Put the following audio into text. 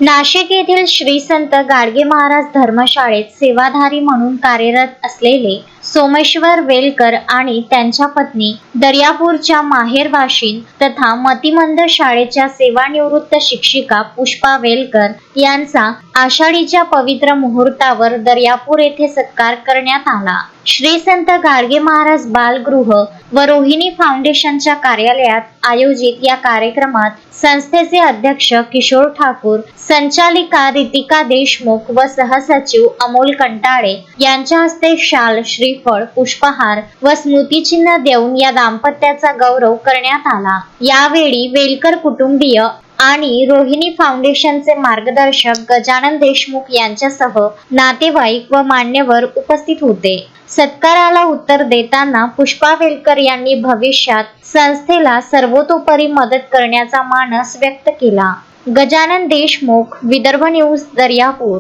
नाशिक येथील श्री संत गाडगे महाराज धर्मशाळेत सेवाधारी म्हणून कार्यरत असलेले सोमेश्वर वेलकर आणि त्यांच्या पत्नी दर्यापूरच्या माहेरवाशीन तथा मतिमंद शाळेच्या सेवानिवृत्त शिक्षिका पुष्पा वेलकर यांचा आषाढीच्या पवित्र मुहूर्तावर दर्यापूर येथे सत्कार करण्यात आला। श्री संत गाडगे महाराज बालगृह व रोहिणी फाउंडेशनच्या कार्यालयात आयोजित या कार्यक्रमात संस्थेचे अध्यक्ष किशोर ठाकूर, संचालिका रितिका देशमुख व सहसचिव अमोल कंटाळे यांच्या हस्ते शाल, श्रीफळ, पुष्पहार व स्मृतिचिन्ह देऊन या दाम्पत्याचा गौरव करण्यात आला। यावेळी वेलकर कुटुंबीय आणि रोहिणी फाउंडेशनचे मार्गदर्शक गजानन देशमुख यांच्यासह नातेवाईक व मान्यवर उपस्थित होते। सत्काराला उत्तर देताना पुष्पा वेलकर यांनी भविष्यात संस्थेला सर्वतोपरी मदत करण्याचा मानस व्यक्त केला। गजानन देशमुख, विदर्भ न्यूज, दर्यापूर।